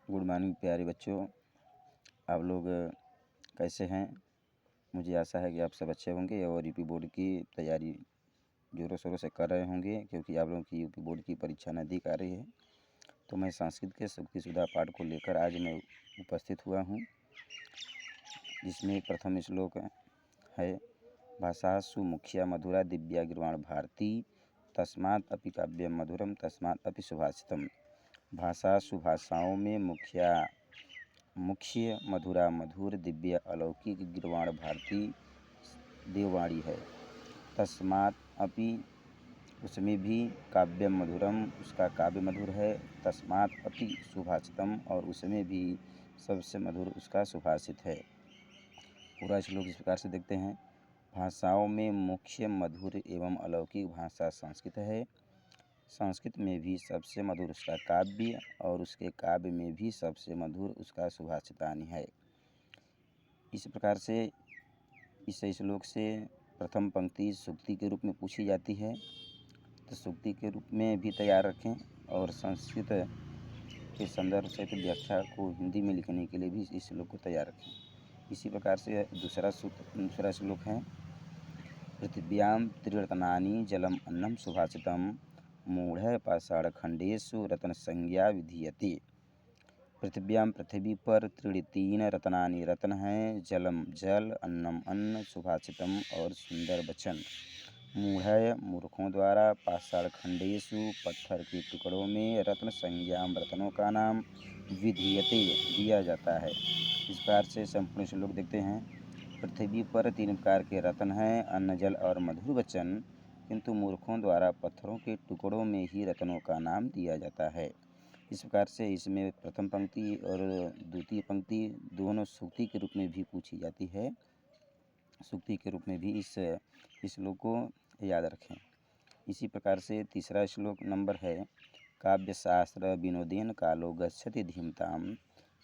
Good morning प्यारे बच्चों, आप लोग कैसे हैं। मुझे आशा है कि आप सब अच्छे होंगे और यूपी बोर्ड की तैयारी ज़ोरों शोरों से कर रहे होंगे, क्योंकि आप लोगों की यूपी बोर्ड की परीक्षा नज़दीक आ रही है। तो मैं संस्कृत के सूक्ति सुधा पाठ को लेकर आज मैं उपस्थित हुआ हूँ, जिसमें प्रथम श्लोक है भाषासु मुख्या मधुरा दिव्या गिर्वाण भारती तस्मात् अपि काव्यम मधुरम तस्मात् अपि सुभाषितम। भाषासु भाषाओं में मुख्य मधुरा मधुर दिव्य अलौकिक गिर्वाण भारती देववाणी है। तस्मात् अपि उसमें भी काव्यम मधुरम उसका काव्य मधुर है। तस्मात् अपि सुभाषितम और उसमें भी सबसे मधुर उसका सुभाषित है। पूरा श्लोक इस प्रकार से देखते हैं। भाषाओं में मुख्य मधुर एवं अलौकिक भाषा संस्कृत है। संस्कृत में भी सबसे मधुर उसका काव्य और उसके काव्य में भी सबसे मधुर उसका सुभाषितानि है। इस प्रकार से इस श्लोक से प्रथम पंक्ति सूक्ति के रूप में पूछी जाती है, तो सूक्ति के रूप में भी तैयार रखें और संस्कृत के संदर्भ से व्याख्या को हिंदी में लिखने के लिए भी इस श्लोक को तैयार रखें। इसी प्रकार से दूसरा श्लोक है पृथिव्यां त्रिरत्नानि जलम अन्नम सुभाषितम मूढ़ पाषाणखंडेषु रत्न संज्ञा विधीयते। पृथिव्यां पृथ्वी पर तीन रत्नानि रत्न हैं, जलम जल, अन्नम अन्न, सुभाषितम और सुंदर वचन। मूढ़ मूर्खों द्वारा, पाषाणखंडेषु पत्थर के टुकड़ों में, रत्न संज्ञाम रत्नों का नाम, विधीयते दिया जाता है। इस प्रकार से संपूर्ण श्लोक देखते हैं। पृथ्वी पर 3 प्रकार के रत्न हैं, अन्न, जल और मधुर वचन, किंतु मूर्खों द्वारा पत्थरों के टुकड़ों में ही रत्नों का नाम दिया जाता है। इस प्रकार से इसमें प्रथम पंक्ति और द्वितीय पंक्ति दोनों सूक्ति के रूप में भी पूछी जाती है। सूक्ति के रूप में भी इस श्लोक को याद रखें। इसी प्रकार से तीसरा श्लोक नंबर है काव्यशास्त्र विनोदेन कालो गच्छति धीमताम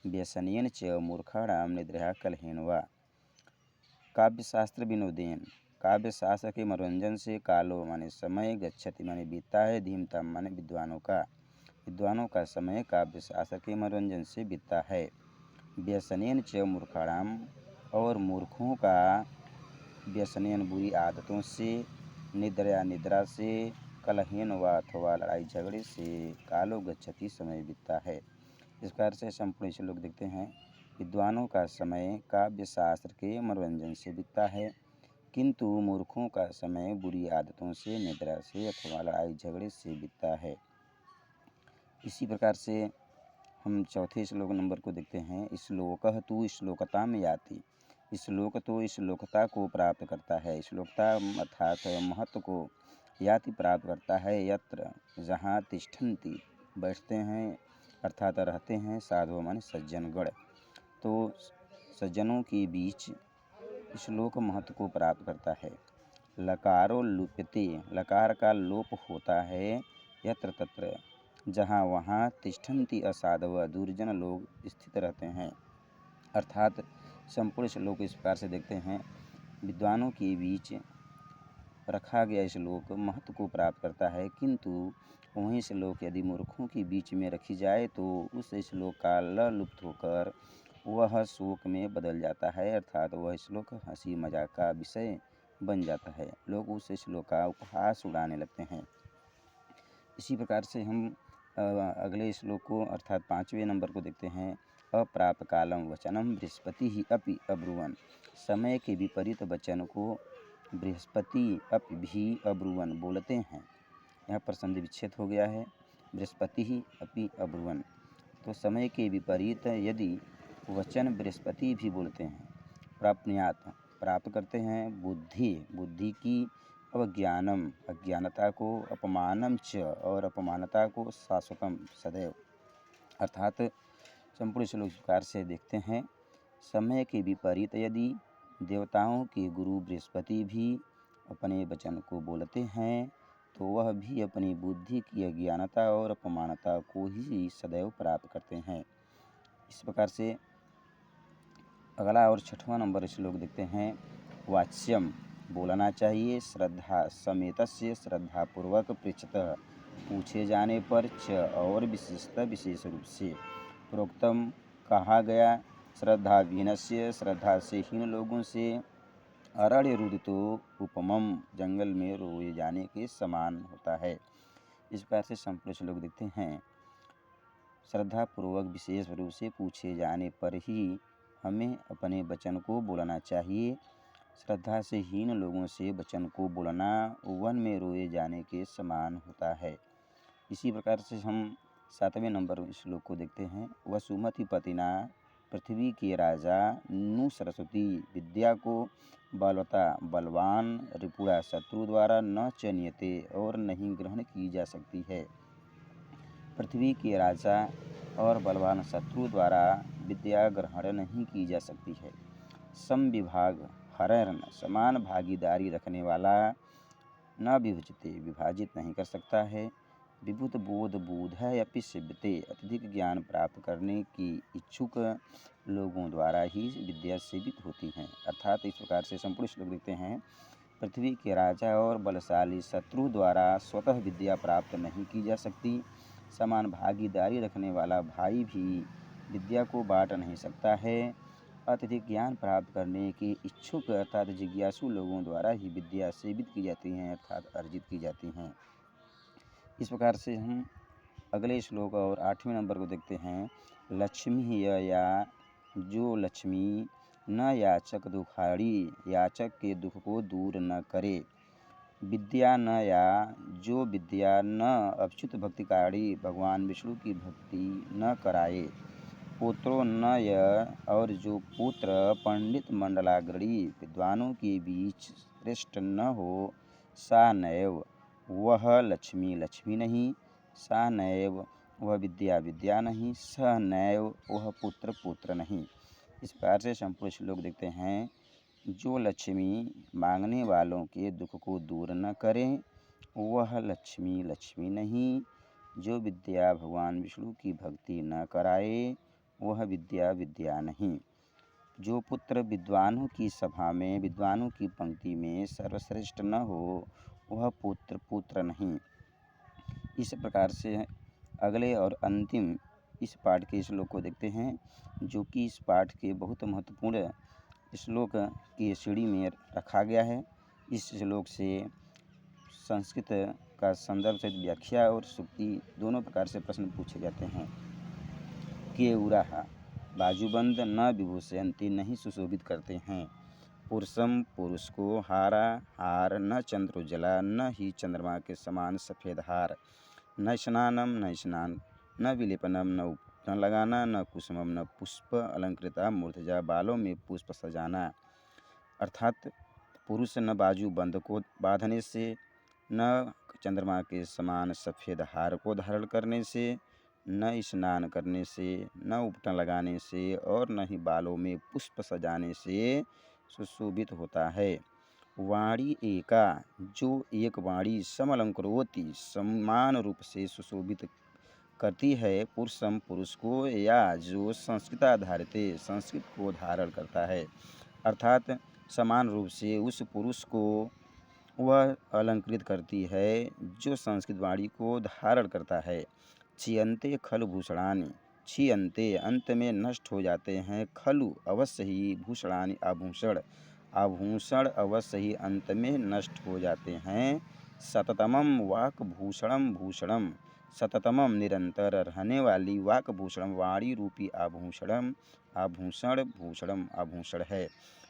व्यसनेन च मूर्खाणाम निद्रया कलहेन वा। काव्यशास्त्र विनोदेन, काव्यशास्त्र के मनोरंजन से, कालो माने समय, गच्छति माने बीतता है, धीमताम माने विद्वानों का समय काव्यशास्त्र के मनोरंजन से बीतता है। व्यसनेन च मूर्खाणाम और मूर्खों का व्यसनेन बुरी आदतों से, निद्रा से, कलहेन व अथवा लड़ाई झगड़े से, कालो गच्छति समय बीतता है। इस प्रकार से संपूर्ण श्लोक देखते हैं। विद्वानों का समय काव्यशास्त्र के मनोरंजन से बीतता है, किंतु मूर्खों का समय बुरी आदतों से, निद्रा से अथवा लड़ाई झगड़े से बीतता है। इसी प्रकार से हम चौथे श्लोक नंबर को देखते हैं। श्लोकः तु श्लोकताम याति, श्लोक तो श्लोकता को प्राप्त करता है। श्लोकता अर्थात महत्व को, याति प्राप्त करता है, यत्र जहाँ तिष्ठन्ति बैठते हैं अर्थात रहते हैं, साधु माने सज्जनगण, तो सज्जनों के बीच श्लोक महत्व को प्राप्त करता है। लकारो लुप्यते, लकार का लोप होता है, यत्र तत्र जहाँ वहाँ, तिष्ठन्ति असाधव दुर्जन लोग स्थित रहते हैं। अर्थात संपूर्ण श्लोक इस प्रकार से देखते हैं। विद्वानों के बीच रखा गया श्लोक महत्व को प्राप्त करता है, किंतु वही श्लोक यदि मूर्खों के बीच में रखी जाए तो उस श्लोक का लुप्त होकर वह शोक में बदल जाता है, अर्थात वह श्लोक हंसी मजाक का विषय बन जाता है। लोग उस श्लोक का उपहास उड़ाने लगते हैं। इसी प्रकार से हम अगले श्लोक को अर्थात 5वें नंबर को देखते हैं। अप्राप्त कालम वचनम बृहस्पति ही अपि अब्रुवन, समय के विपरीत वचन को बृहस्पति अपि भी अब्रुवन बोलते हैं। यहाँ पर संधि विच्छेद हो गया है, बृहस्पति ही अपि अब्रुवन, तो समय के विपरीत यदि वचन बृहस्पति भी बोलते हैं। प्राप्नुयात् प्राप्त करते हैं, बुद्धि की, अज्ञानम अज्ञानता को, अपमानम च और अपमानता को, शाश्वतम सदैव। अर्थात संपूर्ण श्लोक प्रकार से देखते हैं। समय के विपरीत यदि देवताओं के गुरु बृहस्पति भी अपने वचन को बोलते हैं, तो वह भी अपनी बुद्धि की अज्ञानता और अपमानता को ही सदैव प्राप्त करते हैं। इस प्रकार से अगला और 6वां नंबर श्लोक देखते हैं। वाच्यम बोलना चाहिए, श्रद्धा समेतस्य श्रद्धापूर्वक पृच्छतः पूछे जाने पर, च और विशेषतः विशेष रूप से, प्रोक्तम कहा गया, श्रद्धाहीनस्य श्रद्धा से हीन लोगों से अरण्य रुदितो उपमम जंगल में रोए जाने के समान होता है। इस प्रकार से संपूर्ण श्लोक देखते हैं। श्रद्धा पूर्वक विशेष रूप से पूछे जाने पर ही हमें अपने वचन को बोलना चाहिए। श्रद्धा से हीन लोगों से वचन को बोलना वन में रोए जाने के समान होता है। इसी प्रकार से हम 7वें नंबर श्लोक को देखते हैं। वसुमति पतिना पृथ्वी के राजा नु सरस्वती विद्या को बलवता बलवान रिपुरा शत्रु द्वारा न चनियते और नहीं ग्रहण की जा सकती है। पृथ्वी के राजा और बलवान शत्रु द्वारा विद्या ग्रहण नहीं की जा सकती है। सम विभाग हरण समान भागीदारी रखने वाला न विभजते विभाजित नहीं कर सकता है। विभुत बोध बोध है अपि सिद्धते अत्यधिक ज्ञान प्राप्त करने की इच्छुक लोगों द्वारा ही विद्या सेवित होती हैं। अर्थात इस प्रकार से संपूर्ण श्लोक देखते हैं। पृथ्वी के राजा और बलशाली शत्रु द्वारा स्वतः विद्या प्राप्त नहीं की जा सकती। समान भागीदारी रखने वाला भाई भी विद्या को बांट नहीं सकता है। अत्यधिक ज्ञान प्राप्त करने के इच्छुक अर्थात जिज्ञासु लोगों द्वारा ही विद्या सेवित की जाती हैं अर्थात अर्जित की जाती हैं। इस प्रकार से हम अगले श्लोक और 8वें नंबर को देखते हैं। लक्ष्मी या जो लक्ष्मी न याचक दुखाड़ी याचक के दुख को दूर न करे। विद्या न या जो विद्या न अच्युत भक्तिकारी भगवान विष्णु की भक्ति न कराए। पुत्रो न य और जो पुत्र पंडित मंडलाग्रणी विद्वानों के बीच श्रेष्ठ न हो। सा नैव वह लक्ष्मी लक्ष्मी नहीं। सा नैव वह विद्या विद्या नहीं। स नैव वह पुत्र पुत्र नहीं। इस प्रकार से संपूर्ण श्लोक देखते हैं। जो लक्ष्मी मांगने वालों के दुख को दूर न करें वह लक्ष्मी लक्ष्मी नहीं। जो विद्या भगवान विष्णु की भक्ति न कराए वह विद्या विद्या नहीं। जो पुत्र विद्वानों की सभा में विद्वानों की पंक्ति में सर्वश्रेष्ठ न हो वह पुत्र पुत्र नहीं। इस प्रकार से अगले और अंतिम इस पाठ के श्लोक को देखते हैं, जो कि इस पाठ के बहुत महत्वपूर्ण श्लोक की सीढ़ी में रखा गया है। इस श्लोक से संस्कृत का संदर्भ सहित व्याख्या और सुक्ति दोनों प्रकार से प्रश्न पूछे जाते हैं। के उराहा बाजूबंद न विभूषयंती नहीं सुशोभित करते हैं। पुरुषम पुरुष को हारा हार न चंद्रोज्जला न ही चंद्रमा के समान सफ़ेद हार। न स्नानम न स्नान न विलेपनम न उपटन लगाना न कुसुमम न पुष्प अलंकृता मूर्धजा बालों में पुष्प सजाना। अर्थात पुरुष न बाजू बंद को बांधने से न चंद्रमा के समान सफ़ेद हार को धारण करने से न स्नान करने से न उपटन लगाने से और न ही बालों में पुष्प सजाने से सुशोभित होता है। वाणी एका जो एक वाणी समलंकरोति समान रूप से सुशोभित करती है। पुरुषम पुरुष को या जो संस्कृत आधारित संस्कृत को धारण करता है अर्थात समान रूप से उस पुरुष को वह अलंकृत करती है जो संस्कृत वाणी को धारण करता है। क्षीयन्ते खलु भूषणानि क्षीयन्ते अंत में नष्ट हो जाते हैं। खलु अवश्य ही भूषणानि आभूषण आभूषण अवश्य ही अंत में नष्ट हो जाते हैं। सततमम वाक भूषणम भूषणम सततमम निरंतर रहने वाली वाक भूषणम वाणी रूपी आभूषणम आभूषण भूषणम आभूषण है।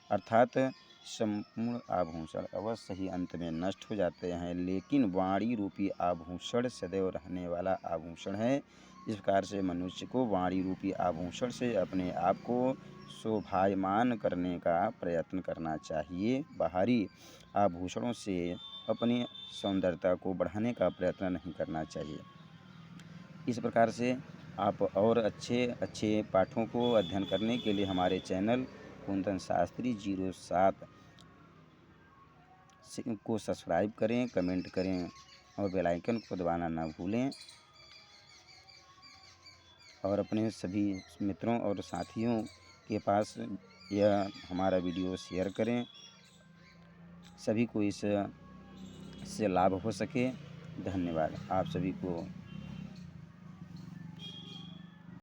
अर्थात संपूर्ण आभूषण अवश्य ही अंत में नष्ट हो जाते हैं लेकिन वाणी रूपी आभूषण सदैव रहने वाला आभूषण है। इस प्रकार से मनुष्य को वाणी रूपी आभूषण से अपने आप को शोभायमान करने का प्रयत्न करना चाहिए। बाहरी आभूषणों से अपनी सौंदर्यता को बढ़ाने का प्रयत्न नहीं करना चाहिए। इस प्रकार से आप और अच्छे पाठों को अध्ययन करने के लिए हमारे चैनल कुंदन शास्त्री 07 को सब्सक्राइब करें, कमेंट करें और बेल आइकन को दबाना ना भूलें और अपने सभी मित्रों और साथियों के पास यह हमारा वीडियो शेयर करें, सभी को इससे लाभ हो सके। धन्यवाद। आप सभी को